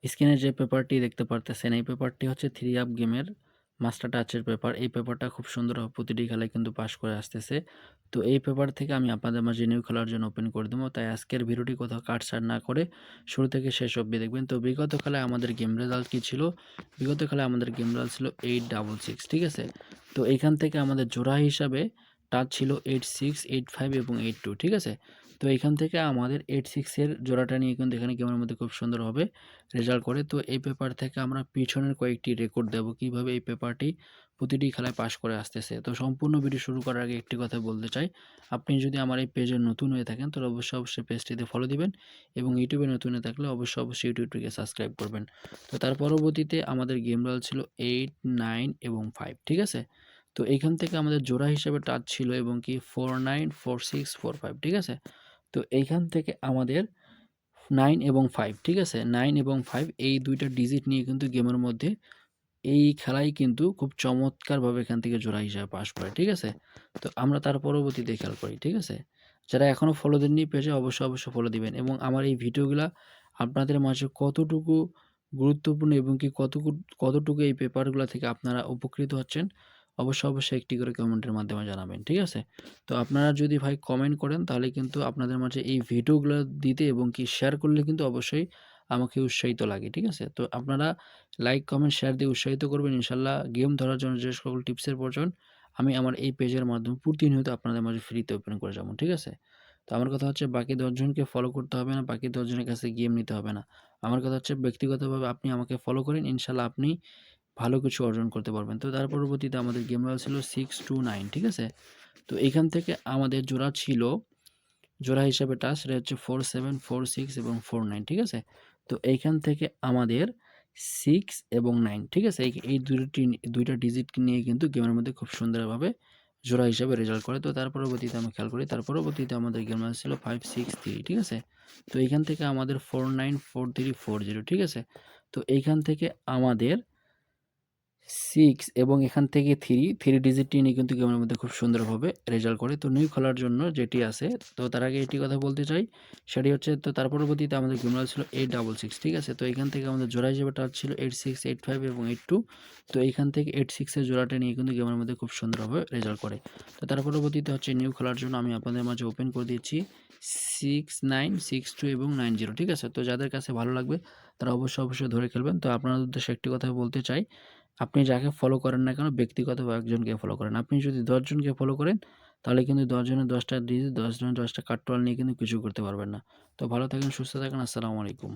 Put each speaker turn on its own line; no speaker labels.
স্ক্রিনে যে পেপারটি দেখতে পারতেছেন এই পেপারটি হচ্ছে 3 আপ গেমের মাস্টার টাচের পেপার। এই পেপারটা খুব সুন্দরভাবে প্রতিটি খেলায় কিন্তু পাস করে আসতেছে। তো এই পেপার থেকে আমি আপনাদের মাঝে নিউ খেলার জন্য ওপেন করে দেবো। তাই আজকের ভিডিওটি কোথাও কাটছাঁট না করে শুরু থেকে শেষ অবধি দেখবেন। তো বিগত খেলায় আমাদের গেম রেজাল্ট কী ছিল? বিগত খেলায় আমাদের গেম রেজাল্ট ছিল 866, ঠিক আছে? তো এইখান থেকে আমাদের জোড়া হিসাবে টাচ ছিল 86, 85 এবং 82, ঠিক আছে? তো এইখান থেকে আমাদের 86 এর জোড়াটা নিয়ে কিন্তু এখানে গেমের মধ্যে খুব সুন্দরভাবে রেজাল্ট করে। তো এই পেপার থেকে আমরা পিছনের কয়েকটি রেকর্ড দেব কিভাবে এই পেপারটি প্রতিটি খেলায় পাস করে আসতেছে। তো সম্পূর্ণ ভিডিও শুরু করার আগে একটি কথা বলতে চাই, আপনি যদি আমার এই পেজে নতুন হয়ে থাকেন তাহলে অবশ্যই পেজটিতে ফলো দিবেন এবং ইউটিউবে নতুন হয়ে থাকলে অবশ্যই ইউটিউবটিকে সাবস্ক্রাইব করবেন। তো তার পরবর্তীতে আমাদের গেম রোল ছিল 8, 9 এবং 5, ঠিক আছে? তো এইখান থেকে আমাদের জোড়া হিসেবে টাচ ছিল এবং কি 49, 46, 45, ঠিক আছে? তো এইখান থেকে আমাদের 9 এবং 5, ঠিক আছে? 9 এবং 5 এই ২টা ডিজিট নিয়ে কিন্তু গেমের মধ্যে এই খেলায় কিন্তু খুব চমৎকারভাবে এখান থেকে জোড়া হিসাবে পাস করে, ঠিক আছে? তো আমরা তার পরবর্তীতে খেয়াল করি, ঠিক আছে? যারা এখনও ফলো দেননি পেজে অবশ্যই ফলো দিবেন এবং আমার এই ভিডিওগুলা আপনাদের মাঝে কতটুকু গুরুত্বপূর্ণ এবং কি কতটুকু এই পেপারগুলা থেকে আপনারা উপকৃত হচ্ছেন অবশ্যই একটি করে কমেন্টের মাধ্যমে জানাবেন, ঠিক আছে? তো আপনারা যদি ভাই কমেন্ট করেন তাহলে কিন্তু আপনাদের মাঝে এই ভিডিওগুলো দিতে এবং কি শেয়ার করলে কিন্তু অবশ্যই আমাকে উৎসাহিত লাগে, ঠিক আছে? তো আপনারা লাইক, কমেন্ট, শেয়ার দিয়ে উৎসাহিত করবেন। ইনশাআল্লাহ গেম ধরার জন্য যে সকল টিপসের প্রয়োজন আমি আমার এই পেজের মাধ্যমে প্রতিনিয়ত আপনাদের মাঝে ফ্রিতে ওপেন করে যাবো, ঠিক আছে? তো আমার কথা হচ্ছে বাকি ১০ জনকে ফলো করতে হবে না, বাকি ১০ জনের কাছে গেম নিতে হবে না। আমার কথা হচ্ছে ব্যক্তিগতভাবে আপনি আমাকে ফলো করেন, ইনশাআল্লাহ আপনি ভালো কিছু অর্জন করতে পারবেন। তো তার পরবর্তীতে আমাদের গেম রোল ছিল 629, ঠিক আছে? তো এইখান থেকে আমাদের জোড়া ছিল, জোড়া হিসাবে টাচ সেটা হচ্ছে 47, 46 এবং 49, ঠিক আছে? তো এইখান থেকে আমাদের 6 এবং 9, ঠিক আছে? এই দুইটা ডিজিট নিয়ে কিন্তু গেমের মধ্যে খুব সুন্দরভাবে জোড়া হিসাবে রেজাল্ট করে। তো তার পরবর্তীতে আমরা খেয়াল করি, তার পরবর্তীতে আমাদের গেম ছিল 563, ঠিক আছে? তো এইখান থেকে আমাদের 49, 43, 40, ঠিক আছে? তো এইখান থেকে আমাদের 6 এবং এখান থেকে 3 ডিজিটটি নিয়ে কিন্তু গেমের মধ্যে খুব সুন্দরভাবে রেজাল্ট করে। তো নিউ খেলার জন্য যেটি আছে, তো তার আগে এটি কথা বলতে চাই, সেটি হচ্ছে তো তার পরবর্তীতে আমাদের গেম ছিল 866, ঠিক আছে? তো এখান থেকে আমাদের জোড়া হিসেবে টাচ ছিল 86, 85 এবং 82। তো এইখান থেকে 86 এর জোড়াটা নিয়ে কিন্তু গেমের মধ্যে খুব সুন্দরভাবে রেজাল্ট করে। তো তার পরবর্তীতে হচ্ছে নিউ খেলার জন্য আমি আপনাদের মাঝে ওপেন করে দিয়েছি 69, 62 এবং 90, ঠিক আছে? তো যাদের কাছে ভালো লাগবে তারা অবশ্যই ধরে খেলবেন। তো আপনাদের উদ্দেশ্যে একটি কথা বলতে চাই, আপনি যাকে ফলো করেন না কেন ব্যক্তিগতভাবে একজনকে ফলো করেন। আপনি যদি ১০ জনকে ফলো করেন তাহলে কিন্তু ১০ জনের ১০ টা ডিজিট, ১০ জনের ১০ টা কাট্টোয়াল নিয়ে কিন্তু কিছু করতে পারবেন না। তো ভালো থাকেন, সুস্থ থাকেন। আসসালামু আলাইকুম।